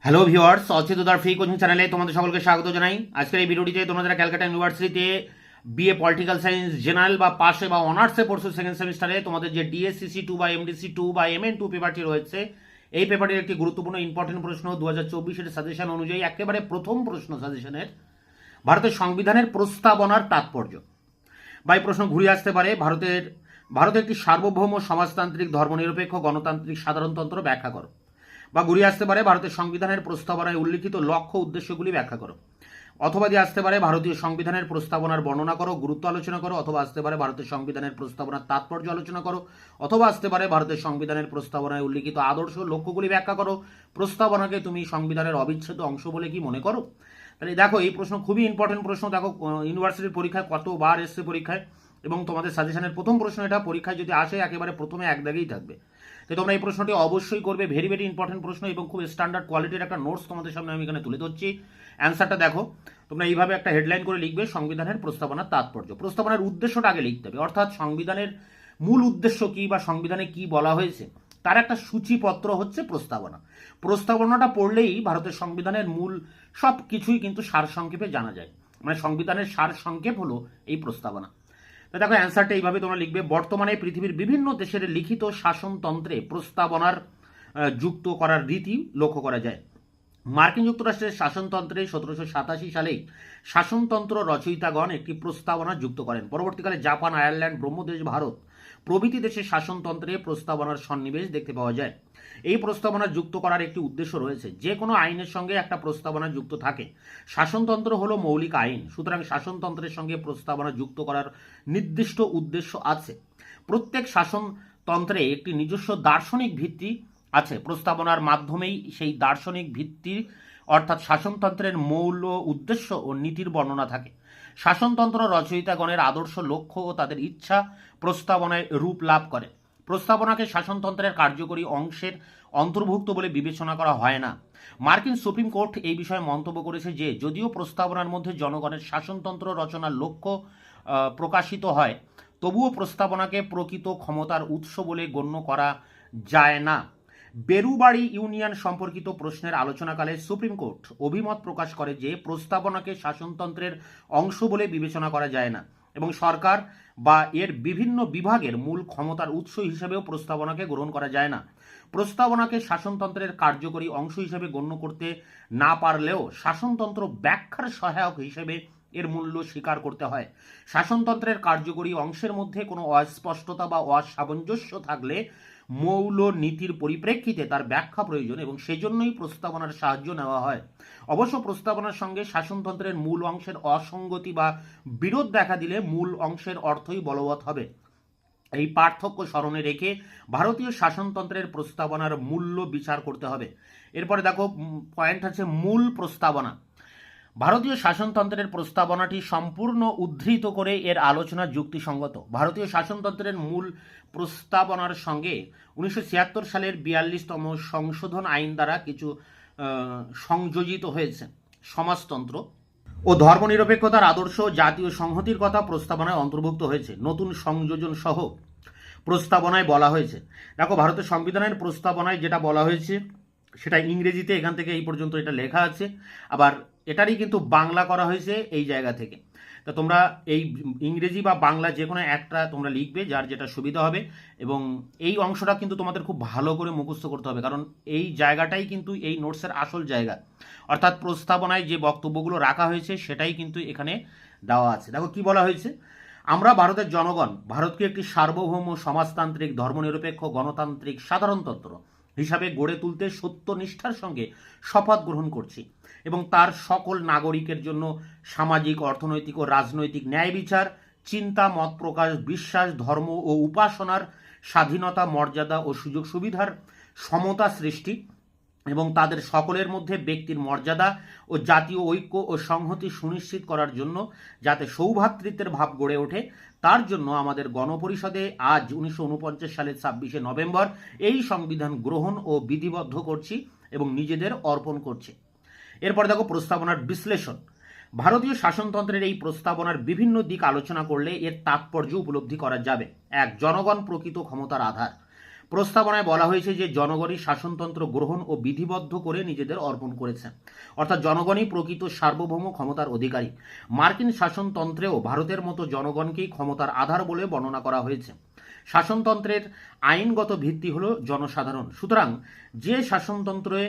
Hello viewers, অচ্যুতদার free coaching চ্যানেলে তোমাদের সকলকে স্বাগত জানাই। আজকের এই ভিডিওটিতে তোমরা যারা ক্যালকাটা ইউনিভার্সিটিতে বিএ পলিটিক্যাল সায়েন্স জেনারেল বা পাশে বা অনার্সে পড়ছো সেকেন্ড সেমিস্টারে, তোমাদের যে ডিএসসিসি 2 বা এমডিসি 2 বা এমএন 2 পেপারটি রয়েছে, এই পেপারটির একটি গুরুত্বপূর্ণ ইম্পর্টেন্ট প্রশ্ন 2024-এর সাজেশন অনুযায়ী একেবারে প্রথম প্রশ্ন সাজেশনের, ভারতের সংবিধানের প্রস্তাবনার তাৎপর্য। বা এই প্রশ্ন ঘুরে আসতে পারে, ভারত একটি সার্বভৌম সমাজতান্ত্রিক ধর্মনিরপেক্ষ গণতান্ত্রিক সাধারণতন্ত্র ব্যাখ্যা করো। বা ঘুরিয়ে আসতে পারে, ভারতের সংবিধানের প্রস্তাবনায় উল্লিখিত লক্ষ্য উদ্দেশ্যগুলি ব্যাখ্যা করো। অথবা দিয়ে আসতে পারে, ভারতীয় সংবিধানের প্রস্তাবনার বর্ণনা করো, গুরুত্ব আলোচনা করো। অথবা আসতে পারে, ভারতের সংবিধানের প্রস্তাবনার তাৎপর্য আলোচনা করো। অথবা আসতে পারে, ভারতের সংবিধানের প্রস্তাবনায় উল্লিখিত আদর্শ লক্ষ্যগুলি ব্যাখ্যা করো। প্রস্তাবনাকে তুমি সংবিধানের অবিচ্ছেদ্য অংশ বলে কি মনে করো? তাহলে দেখো, এই প্রশ্ন খুবই ইম্পর্টেন্ট প্রশ্ন। দেখো, ইউনিভার্সিটির পরীক্ষায় কতবার এসছে পরীক্ষায়, এবং তোমাদের সাজেশনের প্রথম প্রশ্ন এটা। পরীক্ষায় যদি আসে একেবারে প্রথমে এক দাগেই থাকবে। তো তোমরা এই প্রশ্নটি অবশ্যই করবে, ভেরি ভেরি ইম্পর্টেন্ট প্রশ্ন এবং খুব স্ট্যান্ডার্ড কোয়ালিটির একটা নোটস তোমাদের সামনে আমি এখানে তুলে ধরছি। অ্যান্সারটা দেখো, তোমরা এইভাবে একটা হেডলাইন করে লিখবে, সংবিধানের প্রস্তাবনার তাৎপর্য। প্রস্তাবনার উদ্দেশ্যটা আগে লিখতে হবে, অর্থাৎ সংবিধানের মূল উদ্দেশ্য কি বা সংবিধানে কি বলা হয়েছে তার একটা সূচিপত্র হচ্ছে প্রস্তাবনা। প্রস্তাবনাটা পড়লেই ভারতের সংবিধানের মূল সব কিছুই কিন্তু সারসংক্ষেপে জানা যায়। মানে সংবিধানের সারসংক্ষেপ হলো এই প্রস্তাবনা। তো দেখো, অ্যান্সারটা এইভাবে তোমরা লিখবে, বর্তমানে পৃথিবীর বিভিন্ন দেশের লিখিত শাসনতন্ত্রে প্রস্তাবনার যুক্ত করার রীতি লক্ষ্য করা যায়। মার্কিন যুক্তরাষ্ট্রের শাসনতন্ত্রে 1787 সালেই শাসনতন্ত্র রচয়িতাগণ একটি প্রস্তাবনা যুক্ত করেন। পরবর্তীকালে জাপান, আয়ারল্যান্ড, ব্রহ্মদেশ, ভারত প্রভৃতি দেশের শাসনতন্ত্রে প্রস্তাবনার সন্নিবেশ দেখতে পাওয়া যায়। এই প্রস্তাবনা যুক্ত করার একটি উদ্দেশ্য রয়েছে। যে কোনো আইনের সঙ্গে একটা প্রস্তাবনা যুক্ত থাকে। শাসনতন্ত্র হলো মৌলিক আইন, সুতরাং শাসনতন্ত্রের সঙ্গে প্রস্তাবনা যুক্ত করার নির্দিষ্ট উদ্দেশ্য আছে। প্রত্যেক শাসনতন্ত্রে একটি নিজস্ব দার্শনিক ভিত্তি আছে। প্রস্তাবনার মাধ্যমেই সেই দার্শনিক ভিত্তি অর্থাৎ শাসনতন্ত্রের মৌল উদ্দেশ্য ও নীতির বর্ণনা থাকে। শাসনতন্ত্র রচয়িতাগণের আদর্শ লক্ষ্য ও তাদের ইচ্ছা প্রস্তাবনায় রূপ লাভ করে। প্রস্তাবনাকে শাসনতন্ত্রের কার্যকরী অংশের অন্তর্ভুক্ত বলে বিবেচনা করা হয় না। মার্কিন সুপ্রিম কোর্ট এই বিষয়ে মন্তব্য করেছে যে, যদিও প্রস্তাবনার মধ্যে জনগণের শাসনতন্ত্র রচনার লক্ষ্য প্রকাশিত হয়, তবুও প্রস্তাবনাকে প্রকৃত ক্ষমতার উৎস বলে গণ্য করা যায় না। বেরুবাড়ি ইউনিয়ন সম্পর্কিত প্রশ্নের আলোচনাকালে সুপ্রিম কোর্ট অভিমত প্রকাশ করে যে, প্রস্তাবনাকে শাসনতন্ত্রের অংশ বলে বিবেচনা করা যায় না এবং সরকার বা এর বিভিন্ন বিভাগের মূল ক্ষমতার উৎস হিসেবেও প্রস্তাবনাকে গ্রহণ করা যায় না। প্রস্তাবনাকে শাসনতন্ত্রের কার্যকরী অংশ হিসেবে গণ্য করতে না পারলেও শাসনতন্ত্র ব্যাখ্যার সহায়ক হিসেবে এর মূল্য স্বীকার করতে হয়। শাসনতন্ত্রের কার্যকরী অংশের মধ্যে কোনো অস্পষ্টতা বা অসামঞ্জস্য থাকলে মৌল নীতির পরিপ্রেক্ষিতে তার ব্যাখ্যা প্রয়োজন এবং সেজন্যই প্রস্তাবনার সাহায্য নেওয়া হয়। অবশ্য প্রস্তাবনার সঙ্গে শাসনতন্ত্রের মূল অংশের অসঙ্গতি বা বিরোধ দেখা দিলে মূল অংশের অর্থই বলবৎ হবে। এই পার্থক্য স্মরণে রেখে ভারতীয় শাসনতন্ত্রের প্রস্তাবনার মূল্য বিচার করতে হবে। এরপরে দেখো, পয়েন্ট আছে মূল প্রস্তাবনা। ভারতীয় শাসনতন্ত্রের প্রস্তাবনাটি সম্পূর্ণ উদ্ধৃত করে এর আলোচনা যুক্তিসঙ্গত। ভারতীয় শাসনতন্ত্রের মূল প্রস্তাবনার সঙ্গে 1976 সালের 42তম সংশোধন আইন দ্বারা কিছু সংযোজিত হয়েছে। সমাজতন্ত্র ও ধর্মনিরপেক্ষতার আদর্শ, জাতীয় সংহতির কথা প্রস্তাবনায় অন্তর্ভুক্ত হয়েছে। নতুন সংযোজন সহ প্রস্তাবনায় বলা হয়েছে। দেখো, ভারতের সংবিধানের প্রস্তাবনায় যেটা বলা হয়েছে সেটা ইংরেজিতে এখান থেকে এই পর্যন্ত এটা লেখা আছে, আবার এটারই কিন্তু বাংলা করা হয়েছে এই জায়গা থেকে। তো তোমরা এই ইংরেজি বা বাংলা যে কোনো একটা তোমরা লিখবে, যার যেটা সুবিধা হবে। এবং এই অংশটা কিন্তু তোমাদের খুব ভালো করে মুখস্থ করতে হবে, কারণ এই জায়গাটাই কিন্তু এই নোটসের আসল জায়গা। অর্থাৎ প্রস্তাবনায় যে বক্তব্যগুলো রাখা হয়েছে সেটাই কিন্তু এখানে দেওয়া আছে। দেখো কি বলা হয়েছে, আমরা ভারতের জনগণ ভারতকে একটি সার্বভৌম সমাজতান্ত্রিক ধর্মনিরপেক্ষ গণতান্ত্রিক সাধারণতন্ত্র হিসাবে গড়ে তুলতে সত্যনিষ্ঠার সঙ্গে শপথ গ্রহণ করছি এবং তার সকল নাগরিকের জন্য সামাজিক, অর্থনৈতিক ও রাজনৈতিক ন্যায় বিচার, চিন্তা, মত প্রকাশ, বিশ্বাস, ধর্ম ও উপাসনার স্বাধীনতা, মর্যাদা ও সুযোগ সুবিধার সমতা সৃষ্টি এবং তাদের সকলের মধ্যে ব্যক্তির মর্যাদা ও জাতীয় ঐক্য ও সংহতি সুনিশ্চিত করার জন্য যাতে সৌভ্রাতৃত্বের ভাব গড়ে ওঠে, তার জন্য আমাদের গণপরিষদে আজ 1949 সালের 26শে নভেম্বর এই সংবিধান গ্রহণ ও বিধিবদ্ধ করছি এবং নিজেদের অর্পণ করছি। এরপর দেখো, প্রস্তাবনার বিশ্লেষণ। ভারতীয় শাসনতন্ত্রের এই প্রস্তাবনার বিভিন্ন দিক আলোচনা করলে এর তাৎপর্য উপলব্ধি করা যাবে। 1. জনগণ প্রকৃত ক্ষমতার আধার। প্রস্তাবনায় বলা হয়েছে যে জনগণই শাসনতন্ত্র গ্রহণ ও বিধিবদ্ধ করে নিজেদের অর্পণ করেছে, অর্থাৎ জনগণই প্রকৃত সার্বভৌম ক্ষমতার অধিকারী। মার্কিন শাসনতন্ত্রেও ভারতের মতো জনগণকেই ক্ষমতার আধার বলে বর্ণনা করা হয়েছে। শাসনতন্ত্রের আইনগত ভিত্তি হল জনসাধারণ, সুতরাং যে শাসনতন্ত্রে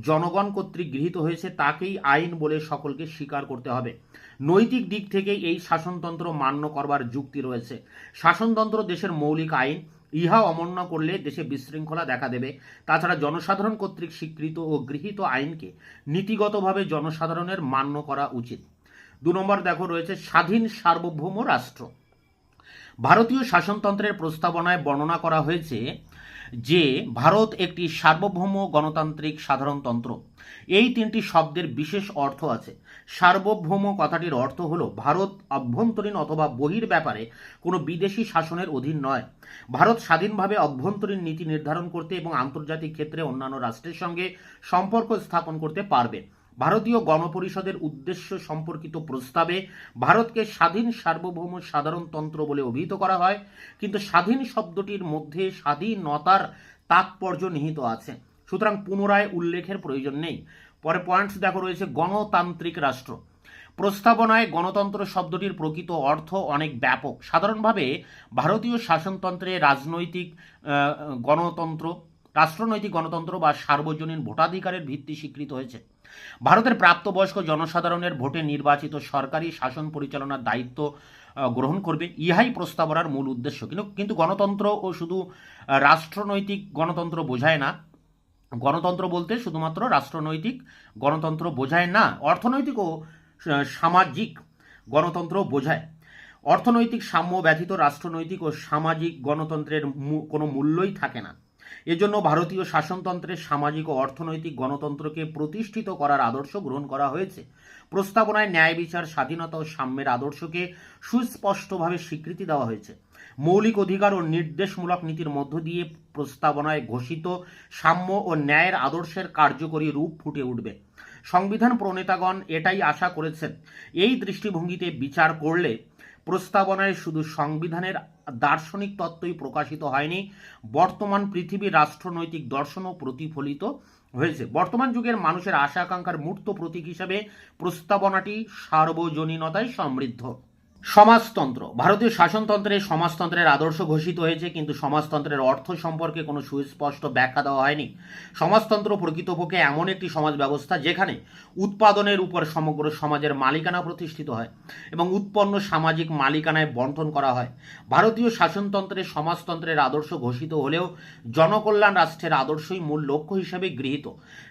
জনগণ কর্তৃক গৃহীত হয়েছে তাকেই আইন বলে সকলকে স্বীকার করতে হবে। নৈতিক দিক থেকে এই শাসনতন্ত্র মান্য করবার যুক্তি রয়েছে। শাসনতন্ত্র দেশের মৌলিক আইন, ইহা অমান্য করলে দেশে বিশৃঙ্খলা দেখা দেবে। তাছাড়া জনসাধারণ কর্তৃক স্বীকৃত ও গৃহীত আইনকে নীতিগতভাবে জনসাধারণের মান্য করা উচিত। 2 নম্বর দেখো রয়েছে স্বাধীন সার্বভৌম রাষ্ট্র। ভারতীয় শাসনতন্ত্রের প্রস্তাবনায় বর্ণনা করা হয়েছে যে ভারত একটি সার্বভৌম গণতান্ত্রিক সাধারণতন্ত্র। এই 3টি শব্দের বিশেষ অর্থ আছে। সার্বভৌম কথাটির অর্থ হলো ভারত অভ্যন্তরীণ অথবা বহির ব্যাপারে কোনো বিদেশি শাসনের অধীন নয়। ভারত স্বাধীনভাবে অভ্যন্তরীণ নীতি নির্ধারণ করতে এবং আন্তর্জাতিক ক্ষেত্রে অন্যান্য রাষ্ট্রের সঙ্গে সম্পর্ক স্থাপন করতে পারবে। ভারতীয় গণপরিষদের উদ্দেশ্য সম্পর্কিত প্রস্তাবে ভারতকে স্বাধীন সার্বভৌম সাধারণতন্ত্র বলে অভিহিত করা হয়, কিন্তু স্বাধীন শব্দটির মধ্যে স্বাধীনতার তাৎপর্য নিহিত আছে, সুতরাং পুনরায় উল্লেখের প্রয়োজন নেই। পরে পয়েন্টস দেখো রয়েছে গণতান্ত্রিক রাষ্ট্র। প্রস্তাবনায় গণতন্ত্র শব্দটির প্রকৃত অর্থ অনেক ব্যাপক। সাধারণভাবে ভারতীয় শাসনতন্ত্রে রাষ্ট্রনৈতিক গণতন্ত্র বা সার্বজনীন ভোটাধিকারের ভিত্তি স্বীকৃত হয়েছে। ভারতের প্রাপ্তবয়স্ক জনসাধারণের ভোটে নির্বাচিত সরকারি শাসন পরিচালনার দায়িত্ব গ্রহণ করবে, ইহাই প্রস্তাবনার মূল উদ্দেশ্য। কিন্তু গণতন্ত্র ও শুধু রাষ্ট্রনৈতিক গণতন্ত্র বোঝায় না। গণতন্ত্র বলতে শুধুমাত্র রাষ্ট্রনৈতিক গণতন্ত্র বোঝায় না, অর্থনৈতিক ও সামাজিক গণতন্ত্র বোঝায়। অর্থনৈতিক সাম্য ব্যতীত রাষ্ট্রনৈতিক ও সামাজিক গণতন্ত্রের কোনো মূল্যই থাকে না। এজন্য ভারতীয় শাসনতন্ত্রের সামাজিক ও অর্থনৈতিক গণতন্ত্রকে প্রতিষ্ঠিত করার আদর্শ গ্রহণ করা হয়েছে। প্রস্তাবনায় ন্যায় বিচার, স্বাধীনতা ও সাম্যের আদর্শকে সুস্পষ্টভাবে স্বীকৃতি দেওয়া হয়েছে। মৌলিক অধিকার ও নির্দেশমূলক নীতির মধ্য দিয়ে প্রস্তাবনায় ঘোষিত সাম্য ও ন্যায়ের আদর্শের কার্যকরী রূপ ফুটে উঠবে। সংবিধান প্রণেতাগণ এটাই আশা করেছেন। এই দৃষ্টিভঙ্গিতে বিচার করলে প্রস্তাবনায় শুধু সংবিধানের দার্শনিক তত্ত্বই প্রকাশিত হয়নি, বর্তমান পৃথিবীর রাষ্ট্রনৈতিক দর্শনও প্রতিফলিত হয়েছে। বর্তমান যুগের মানুষের আশা আকাঙ্ক্ষার মূর্ত প্রতীক হিসাবে প্রস্তাবনাটি সার্বজনীনতায় সমৃদ্ধ। সমাজতন্ত্র। ভারতীয় শাসনতন্ত্রে সমাজতন্ত্রের আদর্শ ঘোষিত হয়েছে, কিন্তু সমাজতন্ত্রের অর্থ সম্পর্কে কোনো সুস্পষ্ট ব্যাখ্যা দেওয়া হয়নি। সমাজতন্ত্র প্রকৃতপক্ষে এমন একটি সমাজ ব্যবস্থা যেখানে উৎপাদনের উপর সমগ্র সমাজের মালিকানা প্রতিষ্ঠিত হয় এবং উৎপন্ন সামাজিক মালিকানায় বণ্টন করা হয়। ভারতীয় শাসনতন্ত্রে সমাজতন্ত্রের আদর্শ ঘোষিত হলেও জনকল্যাণ রাষ্ট্রের আদর্শই মূল লক্ষ্য হিসেবে গৃহীত।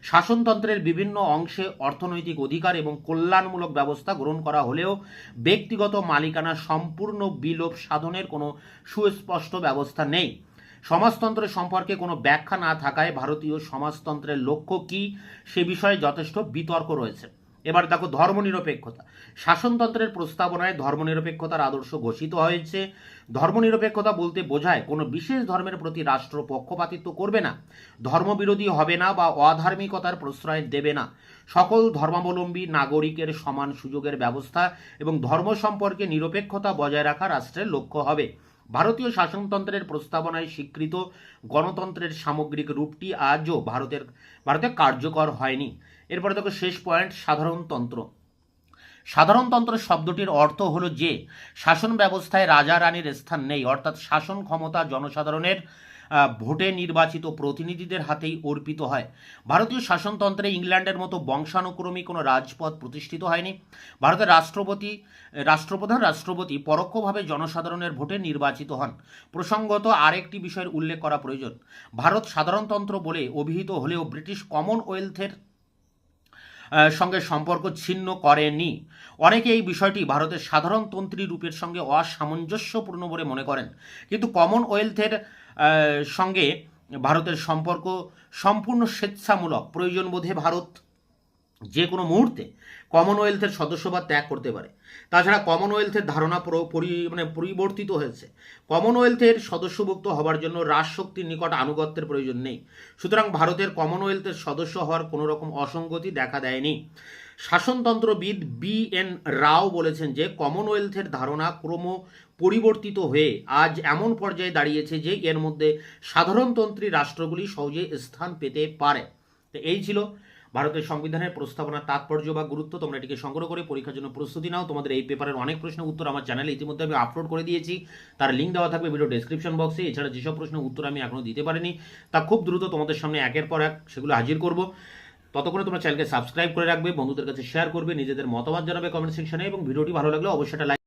শাসনতন্ত্রের বিভিন্ন অংশে অর্থনৈতিক অধিকার এবং কল্যাণমূলক ব্যবস্থা গ্রহণ করা হলেও ব্যক্তিগত মালিকানা সম্পূর্ণ বিলোপ সাধনের কোনো সুস্পষ্ট ব্যবস্থা নেই। সমাজতন্ত্র সম্পর্কে কোনো ব্যাখ্যা না থাকায় ভারতীয় সমাজতন্ত্রের লক্ষ্য কী সে বিষয়ে যথেষ্ট বিতর্ক রয়েছে। এবার দেখো ধর্মনিরপেক্ষতা। শাসনতন্ত্রের প্রস্তাবনায় ধর্মনিরপেক্ষতার আদর্শ ঘোষিত হয়েছে। ধর্মনিরপেক্ষতা বলতে বোঝায় কোনো বিশেষ ধর্মের প্রতি রাষ্ট্র পক্ষপাতিত্ব করবে না, ধর্মবিরোধী হবে না বা অধার্মিকতার প্রশ্রয় দেবে না। সকল ধর্মাবলম্বী নাগরিকের সমান সুযোগের ব্যবস্থা এবং ধর্ম সম্পর্কে নিরপেক্ষতা বজায় রাখা রাষ্ট্রের লক্ষ্য হবে। ভারতীয় শাসনতন্ত্রের প্রস্তাবনায় স্বীকৃত গণতন্ত্রের সামগ্রিক রূপটি আজও ভারতে কার্যকর হয়নি। এরপরে দেখো শেষ পয়েন্ট, সাধারণতন্ত্র। সাধারণতন্ত্র শব্দটির অর্থ হলো যে শাসন ব্যবস্থায় রাজা রানীর স্থান নেই, অর্থাৎ শাসন ক্ষমতা জনসাধারণের ভোটে নির্বাচিত প্রতিনিধিদের হাতেই অর্পিত হয়। ভারতীয় শাসনতন্ত্রে ইংল্যান্ডের মতো বংশানুক্রমিক কোনো রাজপদ প্রতিষ্ঠিত হয়নি। ভারতের রাষ্ট্রপতি পরোক্ষভাবে জনসাধারণের ভোটে নির্বাচিত হন। প্রসঙ্গত আরেকটি বিষয়ের উল্লেখ করা প্রয়োজন। ভারত সাধারণতন্ত্র বলে অভিহিত হলেও ব্রিটিশ কমনওয়েলথের সঙ্গে সম্পর্ক ছিন্ন করেনি। অনেকে এই বিষয়টি ভারতের সাধারণতন্ত্রী রূপের সঙ্গে অসামঞ্জস্যপূর্ণ বলে মনে করেন, কিন্তু কমনওয়েলথের সঙ্গে ভারতের সম্পর্ক সম্পূর্ণ স্বেচ্ছামূলক। প্রয়োজনবোধে ভারত যে কোনো মুহূর্তে কমনওয়েলথের সদস্যপদ ত্যাগ করতে পারে। তাছাড়া কমনওয়েলথের ধারণা পরিবর্তিত হয়েছে। কমনওয়েলথের সদস্যভুক্ত হওয়ার জন্য রাজশক্তির নিকট আনুগত্যের প্রয়োজন নেই। সুতরাং ভারতের কমনওয়েলথের সদস্য হওয়ার কোনো রকম অসঙ্গতি দেখা দেয়নি। শাসনতন্ত্রবিদ বি.এন. রাও বলেছেন যে কমনওয়েলথের ধারণা ক্রম পরিবর্তিত হয়ে আজ এমন পর্যায়ে দাঁড়িয়েছে যে এর মধ্যে সাধারণতন্ত্রী রাষ্ট্রগুলি সহজে স্থান পেতে পারে। তো এই ছিল ভারতের সংবিধানের প্রস্তাবনার তাৎপর্য বা গুরুত্ব। তোমরা এটিকে সংগ্রহ করে পরীক্ষার জন্য প্রস্তুতি নাও। তোমাদের এই পেপারের অনেক প্রশ্নের উত্তর আমার চ্যানেলে ইতিমধ্যে আমি আপলোড করে দিয়েছি, তার লিঙ্ক দেওয়া থাকবে ভিডিও ডেসক্রিপশন বক্সে। এছাড়া যেসব প্রশ্নের উত্তর আমি এখনও দিতে পারিনি তা খুব দ্রুত তোমাদের সামনে একের পর এক সেগুলো হাজির করব। ততক্ষণে তোমরা চ্যানেলকে সাবস্ক্রাইব করে রাখবে, বন্ধুদের কাছে শেয়ার করবে, নিজেদের মতামত জানাবে কমেন্ট সেকশনে, এবং ভিডিওটি ভালো লাগলে অবশ্যই একটা লাইক